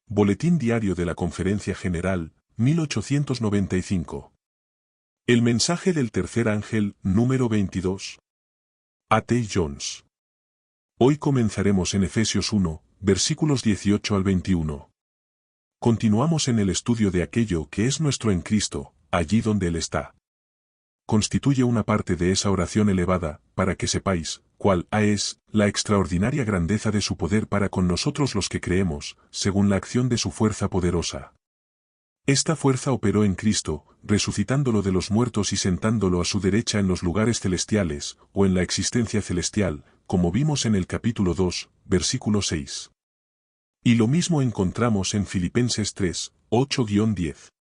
Boletín Diario de la Conferencia General, 1895. El mensaje del tercer ángel, número 22. A. T. Jones. Hoy comenzaremos en Efesios 1, versículos 18 al 21. Continuamos en el estudio de aquello que es nuestro en Cristo, allí donde Él está. Constituye una parte de esa oración elevada, para que sepáis, cuál es la extraordinaria grandeza de su poder para con nosotros los que creemos, según la acción de su fuerza poderosa. Esta fuerza operó en Cristo, resucitándolo de los muertos y sentándolo a su derecha en los lugares celestiales, o en la existencia celestial, como vimos en el capítulo 2, versículo 6. Y lo mismo encontramos en Filipenses 3, 8-10.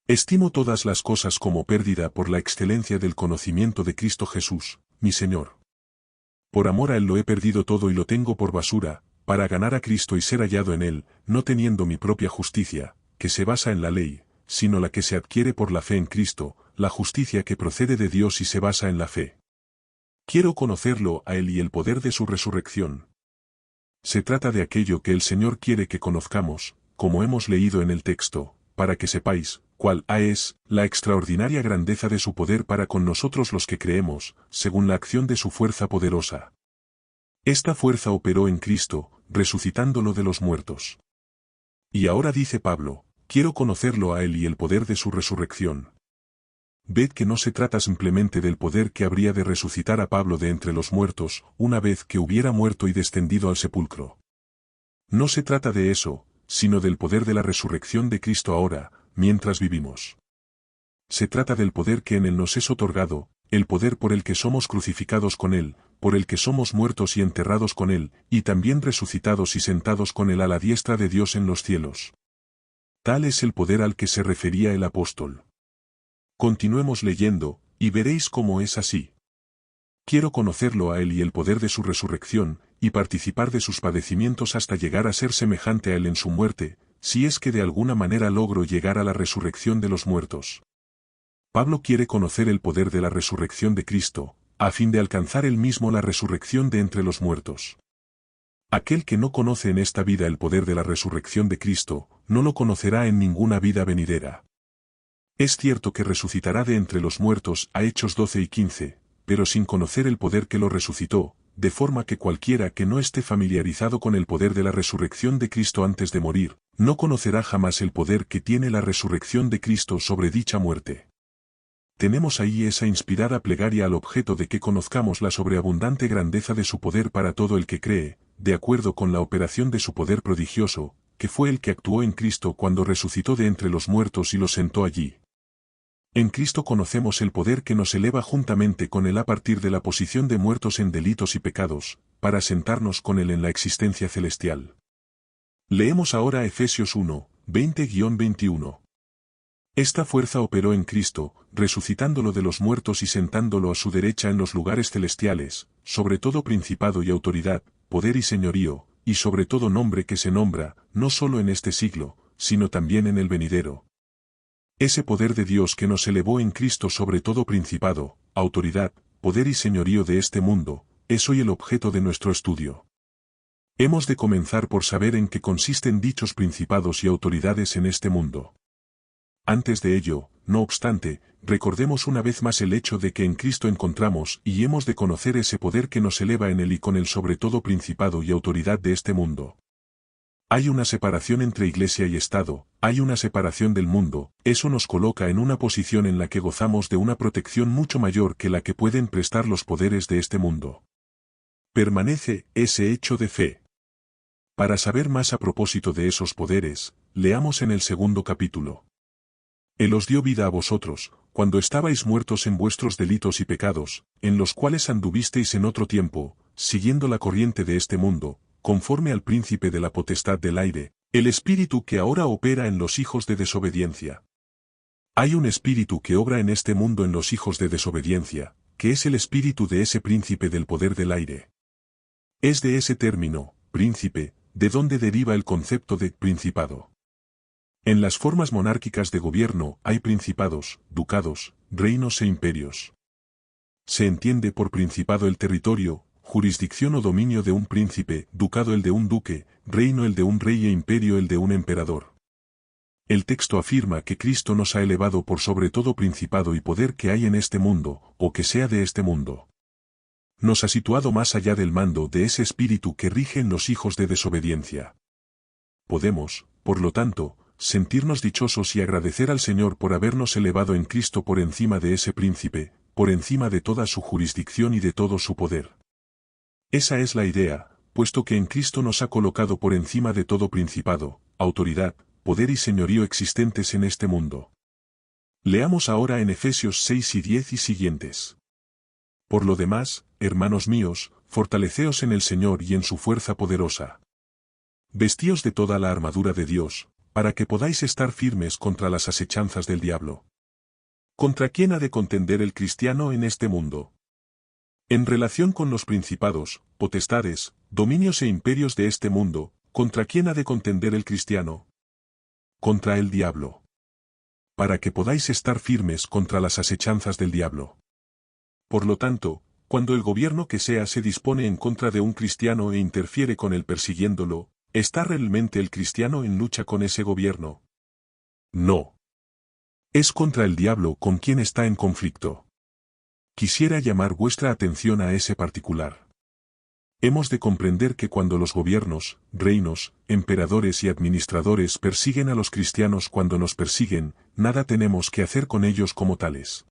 Estimo todas las cosas como pérdida por la excelencia del conocimiento de Cristo Jesús, mi Señor. Por amor a Él lo he perdido todo y lo tengo por basura, para ganar a Cristo y ser hallado en Él, no teniendo mi propia justicia, que se basa en la ley, sino la que se adquiere por la fe en Cristo, la justicia que procede de Dios y se basa en la fe. Quiero conocerlo a Él y el poder de su resurrección. Se trata de aquello que el Señor quiere que conozcamos, como hemos leído en el texto, para que sepáis, cuál es la extraordinaria grandeza de su poder para con nosotros los que creemos, según la acción de su fuerza poderosa. Esta fuerza operó en Cristo, resucitándolo de los muertos. Y ahora dice Pablo, quiero conocerlo a Él y el poder de su resurrección. Ved que no se trata simplemente del poder que habría de resucitar a Pablo de entre los muertos, una vez que hubiera muerto y descendido al sepulcro. No se trata de eso, sino del poder de la resurrección de Cristo ahora, mientras vivimos. Se trata del poder que en Él nos es otorgado, el poder por el que somos crucificados con Él, por el que somos muertos y enterrados con Él, y también resucitados y sentados con Él a la diestra de Dios en los cielos. Tal es el poder al que se refería el apóstol. Continuemos leyendo, y veréis cómo es así. Quiero conocerlo a Él y el poder de su resurrección, y participar de sus padecimientos hasta llegar a ser semejante a Él en su muerte, si es que de alguna manera logro llegar a la resurrección de los muertos. Pablo quiere conocer el poder de la resurrección de Cristo, a fin de alcanzar él mismo la resurrección de entre los muertos. Aquel que no conoce en esta vida el poder de la resurrección de Cristo, no lo conocerá en ninguna vida venidera. Es cierto que resucitará de entre los muertos a Hechos 12 y 15, pero sin conocer el poder que lo resucitó, de forma que cualquiera que no esté familiarizado con el poder de la resurrección de Cristo antes de morir, no conocerá jamás el poder que tiene la resurrección de Cristo sobre dicha muerte. Tenemos ahí esa inspirada plegaria al objeto de que conozcamos la sobreabundante grandeza de su poder para todo el que cree, de acuerdo con la operación de su poder prodigioso, que fue el que actuó en Cristo cuando resucitó de entre los muertos y lo sentó allí. En Cristo conocemos el poder que nos eleva juntamente con Él a partir de la posición de muertos en delitos y pecados, para sentarnos con Él en la existencia celestial. Leemos ahora Efesios 1, 20-21. Esta fuerza operó en Cristo, resucitándolo de los muertos y sentándolo a su derecha en los lugares celestiales, sobre todo principado y autoridad, poder y señorío, y sobre todo nombre que se nombra, no solo en este siglo, sino también en el venidero. Ese poder de Dios que nos elevó en Cristo sobre todo principado, autoridad, poder y señorío de este mundo, es hoy el objeto de nuestro estudio. Hemos de comenzar por saber en qué consisten dichos principados y autoridades en este mundo. Antes de ello, no obstante, recordemos una vez más el hecho de que en Cristo encontramos y hemos de conocer ese poder que nos eleva en Él y con Él sobre todo principado y autoridad de este mundo. Hay una separación entre Iglesia y Estado, hay una separación del mundo, eso nos coloca en una posición en la que gozamos de una protección mucho mayor que la que pueden prestar los poderes de este mundo. Permanece ese hecho de fe. Para saber más a propósito de esos poderes, leamos en el segundo capítulo. Él os dio vida a vosotros, cuando estabais muertos en vuestros delitos y pecados, en los cuales anduvisteis en otro tiempo, siguiendo la corriente de este mundo, conforme al príncipe de la potestad del aire, el espíritu que ahora opera en los hijos de desobediencia. Hay un espíritu que obra en este mundo en los hijos de desobediencia, que es el espíritu de ese príncipe del poder del aire. Es de ese término, príncipe, de donde deriva el concepto de principado. En las formas monárquicas de gobierno hay principados, ducados, reinos e imperios. Se entiende por principado el territorio, jurisdicción o dominio de un príncipe, ducado el de un duque, reino el de un rey e imperio el de un emperador. El texto afirma que Cristo nos ha elevado por sobre todo principado y poder que hay en este mundo, o que sea de este mundo. Nos ha situado más allá del mando de ese espíritu que rige en los hijos de desobediencia. Podemos, por lo tanto, sentirnos dichosos y agradecer al Señor por habernos elevado en Cristo por encima de ese príncipe, por encima de toda su jurisdicción y de todo su poder. Esa es la idea, puesto que en Cristo nos ha colocado por encima de todo principado, autoridad, poder y señorío existentes en este mundo. Leamos ahora en Efesios 6 y 10 y siguientes. Por lo demás, hermanos míos, fortaleceos en el Señor y en su fuerza poderosa. Vestíos de toda la armadura de Dios, para que podáis estar firmes contra las asechanzas del diablo. ¿Contra quién ha de contender el cristiano en este mundo? En relación con los principados, potestades, dominios e imperios de este mundo, ¿contra quién ha de contender el cristiano? Contra el diablo. Para que podáis estar firmes contra las asechanzas del diablo. Por lo tanto, cuando el gobierno que sea se dispone en contra de un cristiano e interfiere con él persiguiéndolo, ¿está realmente el cristiano en lucha con ese gobierno? No. Es contra el diablo con quien está en conflicto. Quisiera llamar vuestra atención a ese particular. Hemos de comprender que cuando los gobiernos, reinos, emperadores y administradores persiguen a los cristianos cuando nos persiguen, nada tenemos que hacer con ellos como tales.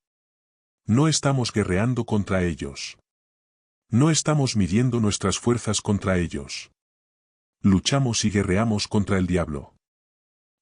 No estamos guerreando contra ellos. No estamos midiendo nuestras fuerzas contra ellos. Luchamos y guerreamos contra el diablo.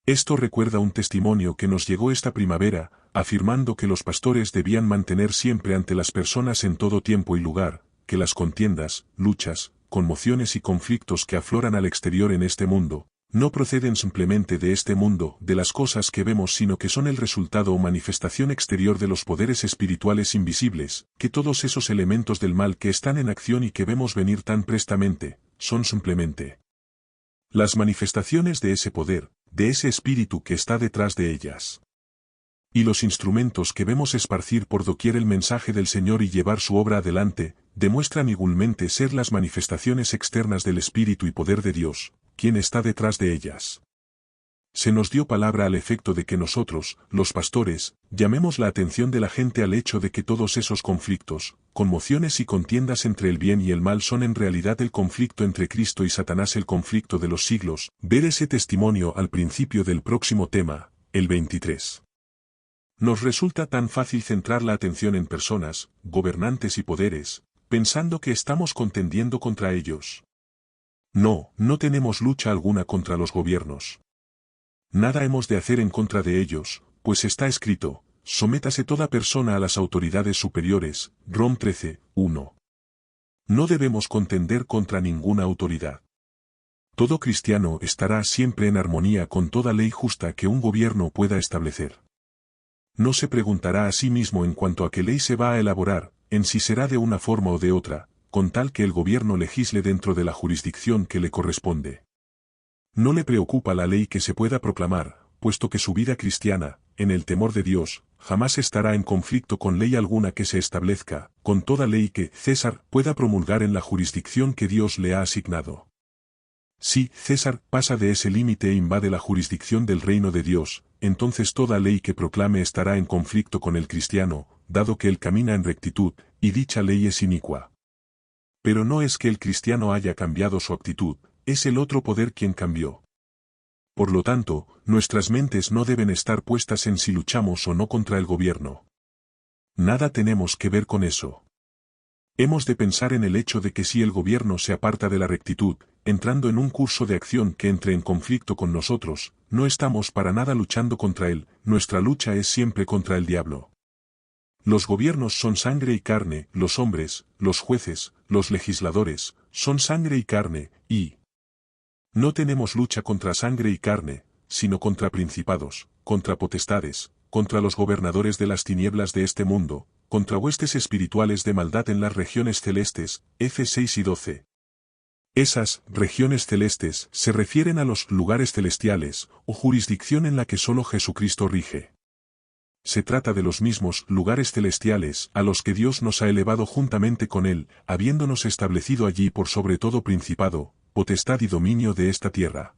Esto recuerda un testimonio que nos llegó esta primavera, afirmando que los pastores debían mantener siempre ante las personas en todo tiempo y lugar, que las contiendas, luchas, conmociones y conflictos que afloran al exterior en este mundo, no proceden simplemente de este mundo, de las cosas que vemos, sino que son el resultado o manifestación exterior de los poderes espirituales invisibles, que todos esos elementos del mal que están en acción y que vemos venir tan prestamente, son simplemente las manifestaciones de ese poder, de ese espíritu que está detrás de ellas. Y los instrumentos que vemos esparcir por doquier el mensaje del Señor y llevar su obra adelante, demuestran igualmente ser las manifestaciones externas del espíritu y poder de Dios, quien está detrás de ellas. Se nos dio palabra al efecto de que nosotros, los pastores, llamemos la atención de la gente al hecho de que todos esos conflictos, conmociones y contiendas entre el bien y el mal son en realidad el conflicto entre Cristo y Satanás, el conflicto de los siglos. Ver ese testimonio al principio del próximo tema, el 23. Nos resulta tan fácil centrar la atención en personas, gobernantes y poderes, pensando que estamos contendiendo contra ellos. No, no tenemos lucha alguna contra los gobiernos. Nada hemos de hacer en contra de ellos, pues está escrito, sométase toda persona a las autoridades superiores, Rom 13, 1. No debemos contender contra ninguna autoridad. Todo cristiano estará siempre en armonía con toda ley justa que un gobierno pueda establecer. No se preguntará a sí mismo en cuanto a qué ley se va a elaborar, en si será de una forma o de otra, con tal que el gobierno legisle dentro de la jurisdicción que le corresponde. No le preocupa la ley que se pueda proclamar, puesto que su vida cristiana, en el temor de Dios, jamás estará en conflicto con ley alguna que se establezca, con toda ley que César pueda promulgar en la jurisdicción que Dios le ha asignado. Si César pasa de ese límite e invade la jurisdicción del reino de Dios, entonces toda ley que proclame estará en conflicto con el cristiano, dado que él camina en rectitud, y dicha ley es inicua. Pero no es que el cristiano haya cambiado su actitud, es el otro poder quien cambió. Por lo tanto, nuestras mentes no deben estar puestas en si luchamos o no contra el gobierno. Nada tenemos que ver con eso. Hemos de pensar en el hecho de que si el gobierno se aparta de la rectitud, entrando en un curso de acción que entre en conflicto con nosotros, no estamos para nada luchando contra él, nuestra lucha es siempre contra el diablo. Los gobiernos son sangre y carne, los hombres, los jueces, los legisladores, son sangre y carne, y no tenemos lucha contra sangre y carne, sino contra principados, contra potestades, contra los gobernadores de las tinieblas de este mundo, contra huestes espirituales de maldad en las regiones celestes, F 6 y 12. Esas regiones celestes se refieren a los lugares celestiales, o jurisdicción en la que solo Jesucristo rige. Se trata de los mismos lugares celestiales a los que Dios nos ha elevado juntamente con Él, habiéndonos establecido allí por sobre todo principado, potestad y dominio de esta tierra.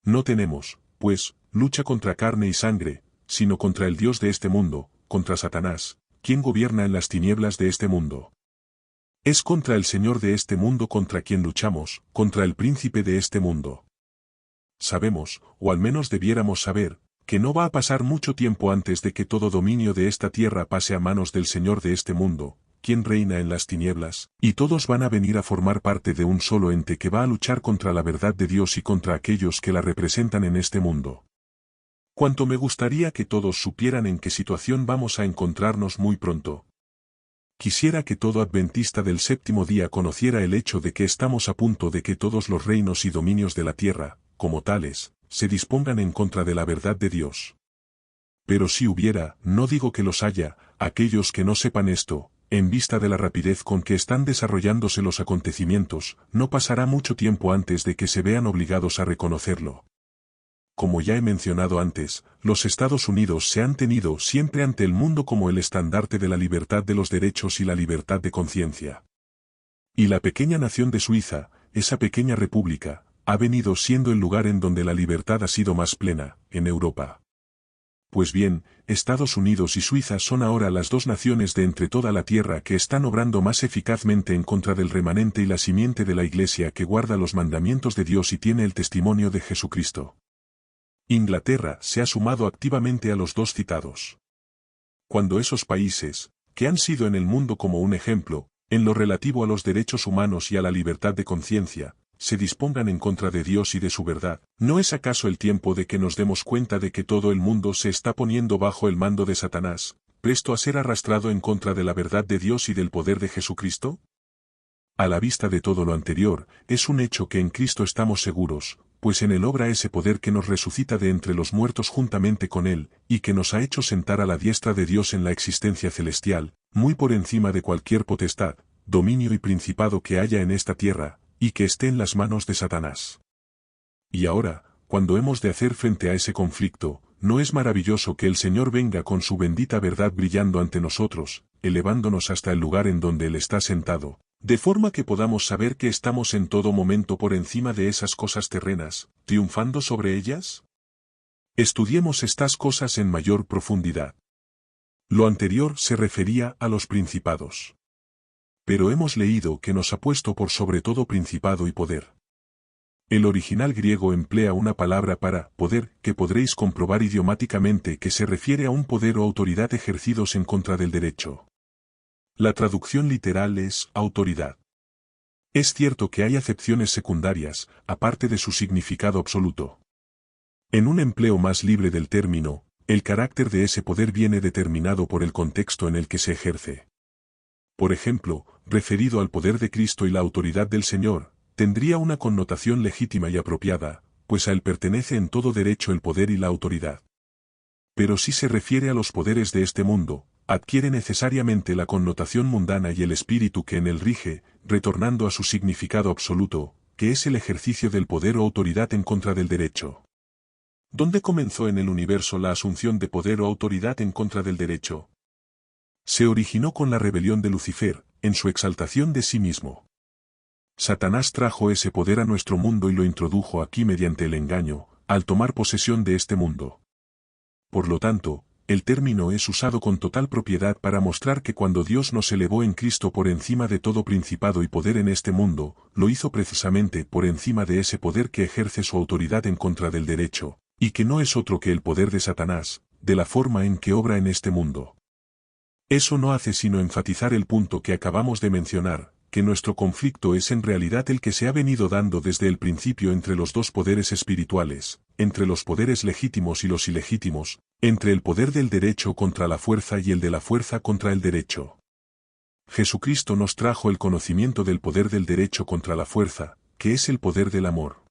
No tenemos, pues, lucha contra carne y sangre, sino contra el Dios de este mundo, contra Satanás, quien gobierna en las tinieblas de este mundo. Es contra el Señor de este mundo contra quien luchamos, contra el príncipe de este mundo. Sabemos, o al menos debiéramos saber, que no va a pasar mucho tiempo antes de que todo dominio de esta tierra pase a manos del Señor de este mundo, quien reina en las tinieblas, y todos van a venir a formar parte de un solo ente que va a luchar contra la verdad de Dios y contra aquellos que la representan en este mundo. Cuánto me gustaría que todos supieran en qué situación vamos a encontrarnos muy pronto. Quisiera que todo adventista del séptimo día conociera el hecho de que estamos a punto de que todos los reinos y dominios de la tierra, como tales, se dispongan en contra de la verdad de Dios. Pero si hubiera, no digo que los haya, aquellos que no sepan esto, en vista de la rapidez con que están desarrollándose los acontecimientos, no pasará mucho tiempo antes de que se vean obligados a reconocerlo. Como ya he mencionado antes, los Estados Unidos se han tenido siempre ante el mundo como el estandarte de la libertad de los derechos y la libertad de conciencia. Y la pequeña nación de Suiza, esa pequeña república, ha venido siendo el lugar en donde la libertad ha sido más plena, en Europa. Pues bien, Estados Unidos y Suiza son ahora las dos naciones de entre toda la tierra que están obrando más eficazmente en contra del remanente y la simiente de la Iglesia que guarda los mandamientos de Dios y tiene el testimonio de Jesucristo. Inglaterra se ha sumado activamente a los dos citados. Cuando esos países, que han sido en el mundo como un ejemplo, en lo relativo a los derechos humanos y a la libertad de conciencia, se dispongan en contra de Dios y de su verdad, ¿no es acaso el tiempo de que nos demos cuenta de que todo el mundo se está poniendo bajo el mando de Satanás, presto a ser arrastrado en contra de la verdad de Dios y del poder de Jesucristo? A la vista de todo lo anterior, es un hecho que en Cristo estamos seguros, pues en él obra ese poder que nos resucita de entre los muertos juntamente con él, y que nos ha hecho sentar a la diestra de Dios en la existencia celestial, muy por encima de cualquier potestad, dominio y principado que haya en esta tierra, y que esté en las manos de Satanás. Y ahora, cuando hemos de hacer frente a ese conflicto, ¿no es maravilloso que el Señor venga con su bendita verdad brillando ante nosotros, elevándonos hasta el lugar en donde Él está sentado, de forma que podamos saber que estamos en todo momento por encima de esas cosas terrenas, triunfando sobre ellas? Estudiemos estas cosas en mayor profundidad. Lo anterior se refería a los principados. Pero hemos leído que nos ha puesto por sobre todo principado y poder. El original griego emplea una palabra para poder que podréis comprobar idiomáticamente que se refiere a un poder o autoridad ejercidos en contra del derecho. La traducción literal es autoridad. Es cierto que hay acepciones secundarias, aparte de su significado absoluto. En un empleo más libre del término, el carácter de ese poder viene determinado por el contexto en el que se ejerce. Por ejemplo, referido al poder de Cristo y la autoridad del Señor, tendría una connotación legítima y apropiada, pues a él pertenece en todo derecho el poder y la autoridad. Pero si se refiere a los poderes de este mundo, adquiere necesariamente la connotación mundana y el espíritu que en él rige, retornando a su significado absoluto, que es el ejercicio del poder o autoridad en contra del derecho. ¿Dónde comenzó en el universo la asunción de poder o autoridad en contra del derecho? Se originó con la rebelión de Lucifer, en su exaltación de sí mismo. Satanás trajo ese poder a nuestro mundo y lo introdujo aquí mediante el engaño, al tomar posesión de este mundo. Por lo tanto, el término es usado con total propiedad para mostrar que cuando Dios nos elevó en Cristo por encima de todo principado y poder en este mundo, lo hizo precisamente por encima de ese poder que ejerce su autoridad en contra del derecho, y que no es otro que el poder de Satanás, de la forma en que obra en este mundo. Eso no hace sino enfatizar el punto que acabamos de mencionar, que nuestro conflicto es en realidad el que se ha venido dando desde el principio entre los dos poderes espirituales, entre los poderes legítimos y los ilegítimos, entre el poder del derecho contra la fuerza y el de la fuerza contra el derecho. Jesucristo nos trajo el conocimiento del poder del derecho contra la fuerza, que es el poder del amor.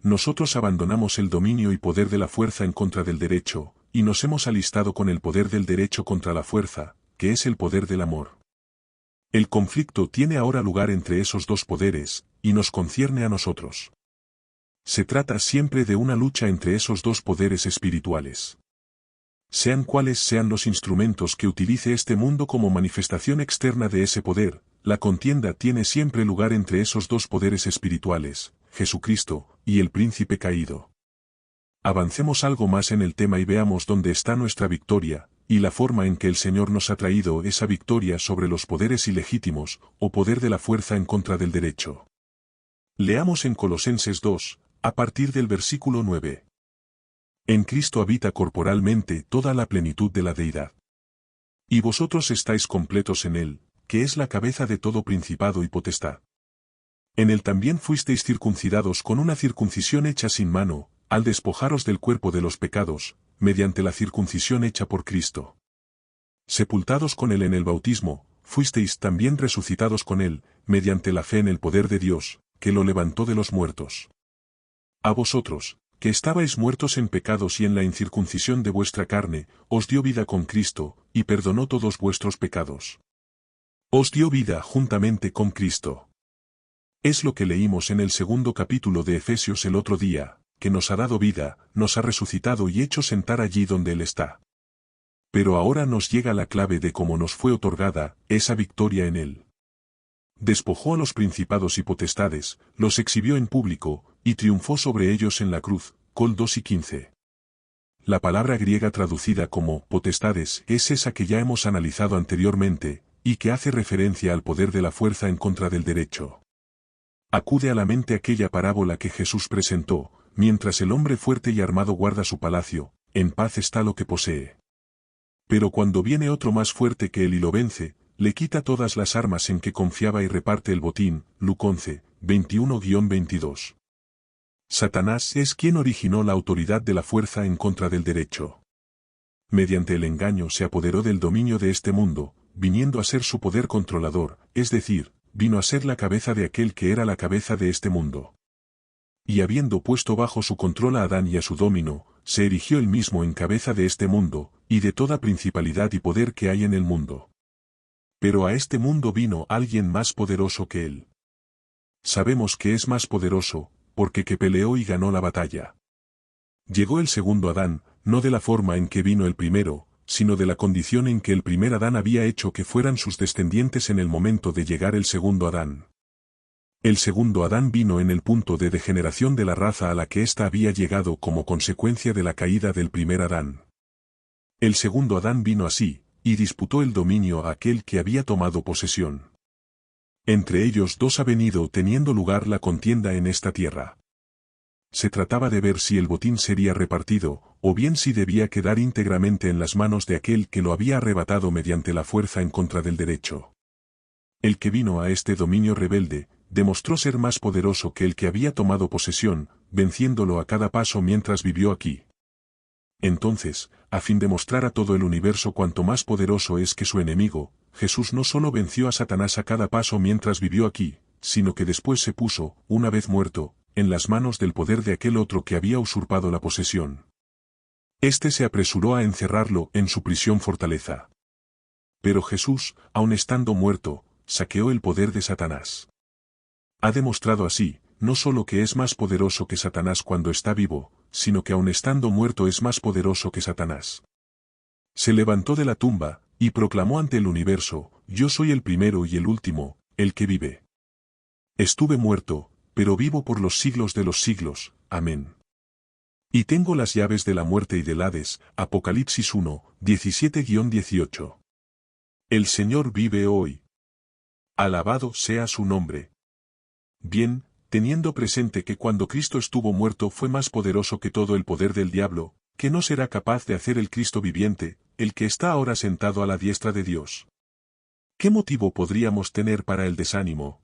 Nosotros abandonamos el dominio y poder de la fuerza en contra del derecho, y nos hemos alistado con el poder del derecho contra la fuerza, que es el poder del amor. El conflicto tiene ahora lugar entre esos dos poderes, y nos concierne a nosotros. Se trata siempre de una lucha entre esos dos poderes espirituales. Sean cuales sean los instrumentos que utilice este mundo como manifestación externa de ese poder, la contienda tiene siempre lugar entre esos dos poderes espirituales, Jesucristo y el príncipe caído. Avancemos algo más en el tema y veamos dónde está nuestra victoria, y la forma en que el Señor nos ha traído esa victoria sobre los poderes ilegítimos, o poder de la fuerza en contra del derecho. Leamos en Colosenses 2, a partir del versículo 9. En Cristo habita corporalmente toda la plenitud de la deidad. Y vosotros estáis completos en Él, que es la cabeza de todo principado y potestad. En Él también fuisteis circuncidados con una circuncisión hecha sin mano, al despojaros del cuerpo de los pecados, mediante la circuncisión hecha por Cristo. Sepultados con Él en el bautismo, fuisteis también resucitados con Él, mediante la fe en el poder de Dios, que lo levantó de los muertos. A vosotros, que estabais muertos en pecados y en la incircuncisión de vuestra carne, os dio vida con Cristo, y perdonó todos vuestros pecados. Os dio vida juntamente con Cristo. Es lo que leímos en el segundo capítulo de Efesios el otro día, que nos ha dado vida, nos ha resucitado y hecho sentar allí donde Él está. Pero ahora nos llega la clave de cómo nos fue otorgada esa victoria en Él. Despojó a los principados y potestades, los exhibió en público, y triunfó sobre ellos en la cruz, Col 2 y 15. La palabra griega traducida como potestades es esa que ya hemos analizado anteriormente, y que hace referencia al poder de la fuerza en contra del derecho. Acude a la mente aquella parábola que Jesús presentó, mientras el hombre fuerte y armado guarda su palacio, en paz está lo que posee. Pero cuando viene otro más fuerte que él y lo vence, le quita todas las armas en que confiaba y reparte el botín, Luc 11, 21-22. Satanás es quien originó la autoridad de la fuerza en contra del derecho. Mediante el engaño se apoderó del dominio de este mundo, viniendo a ser su poder controlador, es decir, vino a ser la cabeza de aquel que era la cabeza de este mundo. Y habiendo puesto bajo su control a Adán y a su dominio, se erigió él mismo en cabeza de este mundo, y de toda principalidad y poder que hay en el mundo. Pero a este mundo vino alguien más poderoso que él. Sabemos que es más poderoso, porque que peleó y ganó la batalla. Llegó el segundo Adán, no de la forma en que vino el primero, sino de la condición en que el primer Adán había hecho que fueran sus descendientes en el momento de llegar el segundo Adán. El segundo Adán vino en el punto de degeneración de la raza a la que ésta había llegado como consecuencia de la caída del primer Adán. El segundo Adán vino así, y disputó el dominio a aquel que había tomado posesión. Entre ellos dos ha venido teniendo lugar la contienda en esta tierra. Se trataba de ver si el botín sería repartido, o bien si debía quedar íntegramente en las manos de aquel que lo había arrebatado mediante la fuerza en contra del derecho. El que vino a este dominio rebelde, demostró ser más poderoso que el que había tomado posesión, venciéndolo a cada paso mientras vivió aquí. Entonces, a fin de mostrar a todo el universo cuánto más poderoso es que su enemigo, Jesús no solo venció a Satanás a cada paso mientras vivió aquí, sino que después se puso, una vez muerto, en las manos del poder de aquel otro que había usurpado la posesión. Este se apresuró a encerrarlo en su prisión fortaleza. Pero Jesús, aun estando muerto, saqueó el poder de Satanás. Ha demostrado así, no solo que es más poderoso que Satanás cuando está vivo, sino que aun estando muerto es más poderoso que Satanás. Se levantó de la tumba, y proclamó ante el universo, yo soy el primero y el último, el que vive. Estuve muerto, pero vivo por los siglos de los siglos, amén. Y tengo las llaves de la muerte y del Hades, Apocalipsis 1, 17-18. El Señor vive hoy. Alabado sea su nombre. Bien, teniendo presente que cuando Cristo estuvo muerto fue más poderoso que todo el poder del diablo, ¿qué no será capaz de hacer el Cristo viviente, el que está ahora sentado a la diestra de Dios? ¿Qué motivo podríamos tener para el desánimo?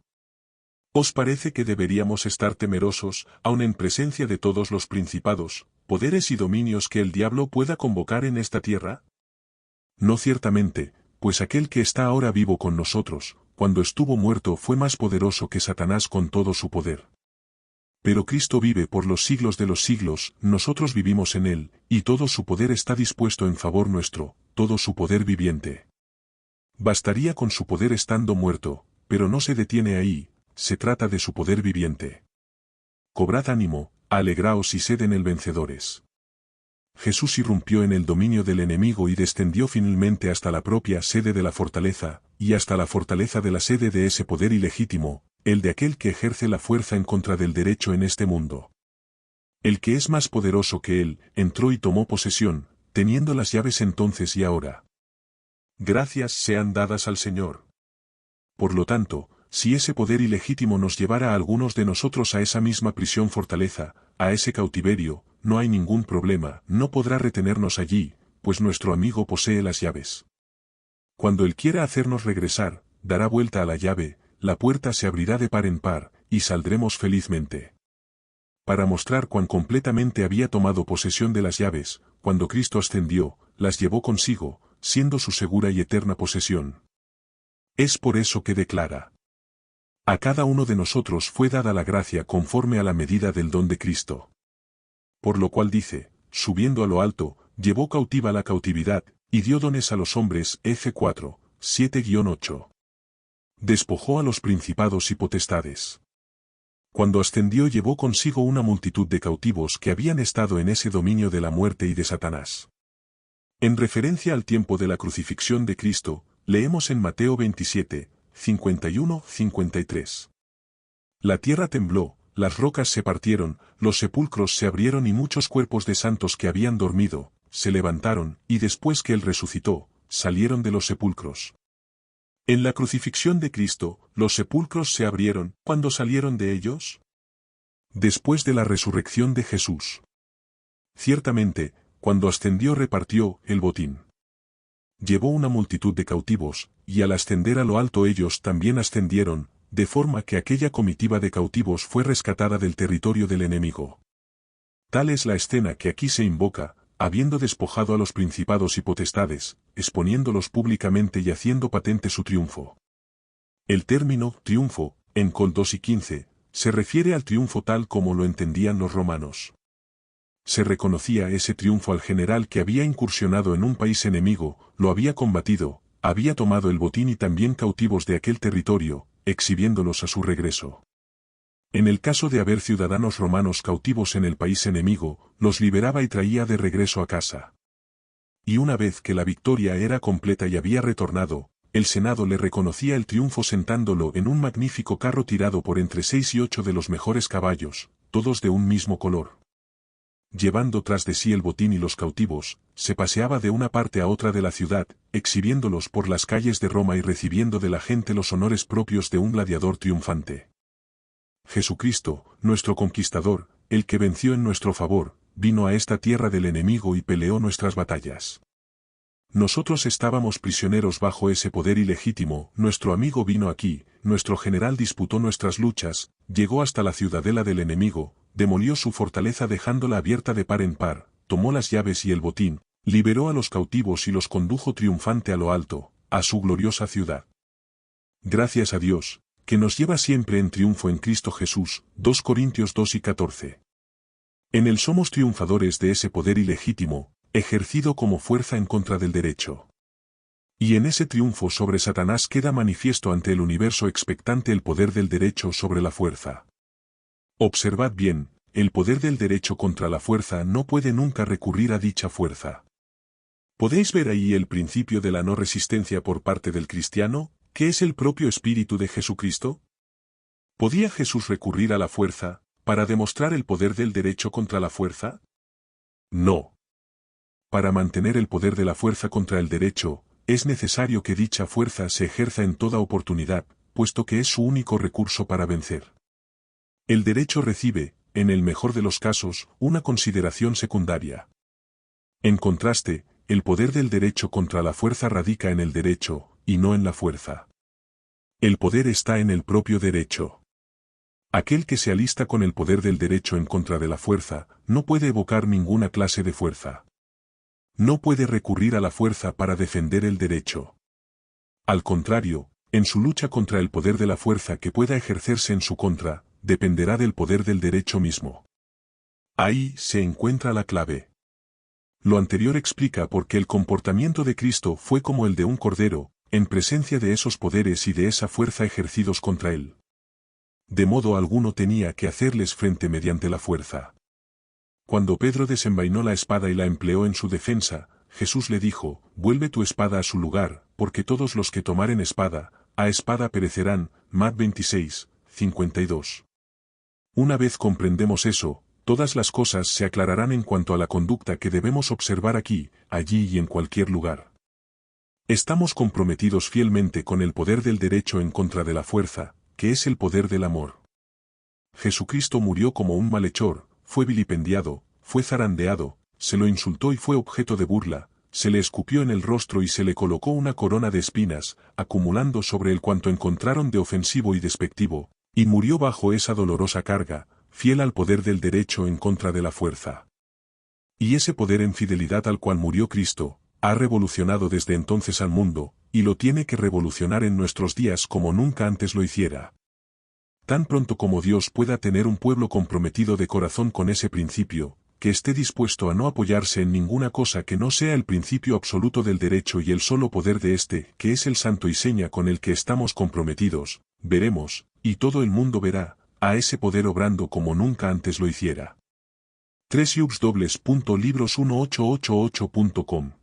¿Os parece que deberíamos estar temerosos, aun en presencia de todos los principados, poderes y dominios que el diablo pueda convocar en esta tierra? No ciertamente, pues aquel que está ahora vivo con nosotros, cuando estuvo muerto fue más poderoso que Satanás con todo su poder. Pero Cristo vive por los siglos de los siglos, nosotros vivimos en Él, y todo su poder está dispuesto en favor nuestro, todo su poder viviente. Bastaría con su poder estando muerto, pero no se detiene ahí, se trata de su poder viviente. Cobrad ánimo, alegraos y sed en el vencedores. Jesús irrumpió en el dominio del enemigo y descendió finalmente hasta la propia sede de la fortaleza, y hasta la fortaleza de la sede de ese poder ilegítimo, el de aquel que ejerce la fuerza en contra del derecho en este mundo. El que es más poderoso que él, entró y tomó posesión, teniendo las llaves entonces y ahora. Gracias sean dadas al Señor. Por lo tanto, si ese poder ilegítimo nos llevara a algunos de nosotros a esa misma prisión fortaleza, a ese cautiverio, no hay ningún problema, no podrá retenernos allí, pues nuestro amigo posee las llaves. Cuando él quiera hacernos regresar, dará vuelta a la llave, la puerta se abrirá de par en par, y saldremos felizmente. Para mostrar cuán completamente había tomado posesión de las llaves, cuando Cristo ascendió, las llevó consigo, siendo su segura y eterna posesión. Es por eso que declara: a cada uno de nosotros fue dada la gracia conforme a la medida del don de Cristo. Por lo cual dice, subiendo a lo alto, llevó cautiva la cautividad, y dio dones a los hombres. F 4, 7-8. Despojó a los principados y potestades. Cuando ascendió llevó consigo una multitud de cautivos que habían estado en ese dominio de la muerte y de Satanás. En referencia al tiempo de la crucifixión de Cristo, leemos en Mateo 27, 51-53. La tierra tembló, las rocas se partieron, los sepulcros se abrieron y muchos cuerpos de santos que habían dormido, se levantaron, y después que él resucitó, salieron de los sepulcros. En la crucifixión de Cristo, ¿los sepulcros se abrieron cuando salieron de ellos? Después de la resurrección de Jesús. Ciertamente, cuando ascendió repartió el botín. Llevó una multitud de cautivos, y al ascender a lo alto ellos también ascendieron, de forma que aquella comitiva de cautivos fue rescatada del territorio del enemigo. Tal es la escena que aquí se invoca, habiendo despojado a los principados y potestades, exponiéndolos públicamente y haciendo patente su triunfo. El término triunfo, en Col 2 y 15, se refiere al triunfo tal como lo entendían los romanos. Se reconocía ese triunfo al general que había incursionado en un país enemigo, lo había combatido, había tomado el botín y también cautivos de aquel territorio, exhibiéndolos a su regreso. En el caso de haber ciudadanos romanos cautivos en el país enemigo, los liberaba y traía de regreso a casa. Y una vez que la victoria era completa y había retornado, el Senado le reconocía el triunfo sentándolo en un magnífico carro tirado por entre 6 y 8 de los mejores caballos, todos de un mismo color. Llevando tras de sí el botín y los cautivos, se paseaba de una parte a otra de la ciudad, exhibiéndolos por las calles de Roma y recibiendo de la gente los honores propios de un gladiador triunfante. Jesucristo, nuestro conquistador, el que venció en nuestro favor, vino a esta tierra del enemigo y peleó nuestras batallas. Nosotros estábamos prisioneros bajo ese poder ilegítimo, nuestro amigo vino aquí, nuestro general disputó nuestras luchas, llegó hasta la ciudadela del enemigo, demolió su fortaleza dejándola abierta de par en par, tomó las llaves y el botín, liberó a los cautivos y los condujo triunfante a lo alto, a su gloriosa ciudad. Gracias a Dios, que nos lleva siempre en triunfo en Cristo Jesús. 2 Corintios 2 y 14. En él somos triunfadores de ese poder ilegítimo, ejercido como fuerza en contra del derecho. Y en ese triunfo sobre Satanás queda manifiesto ante el universo expectante el poder del derecho sobre la fuerza. Observad bien, el poder del derecho contra la fuerza no puede nunca recurrir a dicha fuerza. ¿Podéis ver ahí el principio de la no resistencia por parte del cristiano, que es el propio espíritu de Jesucristo? ¿Podía Jesús recurrir a la fuerza, para demostrar el poder del derecho contra la fuerza? No. Para mantener el poder de la fuerza contra el derecho, es necesario que dicha fuerza se ejerza en toda oportunidad, puesto que es su único recurso para vencer. El derecho recibe, en el mejor de los casos, una consideración secundaria. En contraste, el poder del derecho contra la fuerza radica en el derecho, y no en la fuerza. El poder está en el propio derecho. Aquel que se alista con el poder del derecho en contra de la fuerza, no puede evocar ninguna clase de fuerza. No puede recurrir a la fuerza para defender el derecho. Al contrario, en su lucha contra el poder de la fuerza que pueda ejercerse en su contra, dependerá del poder del derecho mismo. Ahí se encuentra la clave. Lo anterior explica por qué el comportamiento de Cristo fue como el de un cordero, en presencia de esos poderes y de esa fuerza ejercidos contra él. De modo alguno tenía que hacerles frente mediante la fuerza. Cuando Pedro desenvainó la espada y la empleó en su defensa, Jesús le dijo, vuelve tu espada a su lugar, porque todos los que tomaren espada, a espada perecerán. Mat 26, 52. Una vez comprendemos eso, todas las cosas se aclararán en cuanto a la conducta que debemos observar aquí, allí y en cualquier lugar. Estamos comprometidos fielmente con el poder del derecho en contra de la fuerza, que es el poder del amor. Jesucristo murió como un malhechor, fue vilipendiado, fue zarandeado, se lo insultó y fue objeto de burla, se le escupió en el rostro y se le colocó una corona de espinas, acumulando sobre él cuanto encontraron de ofensivo y despectivo, y murió bajo esa dolorosa carga, fiel al poder del derecho en contra de la fuerza. Y ese poder en fidelidad al cual murió Cristo, ha revolucionado desde entonces al mundo, y lo tiene que revolucionar en nuestros días como nunca antes lo hiciera. Tan pronto como Dios pueda tener un pueblo comprometido de corazón con ese principio, que esté dispuesto a no apoyarse en ninguna cosa que no sea el principio absoluto del derecho y el solo poder de éste, que es el santo y seña con el que estamos comprometidos, veremos, y todo el mundo verá, a ese poder obrando como nunca antes lo hiciera. www.libros1888.com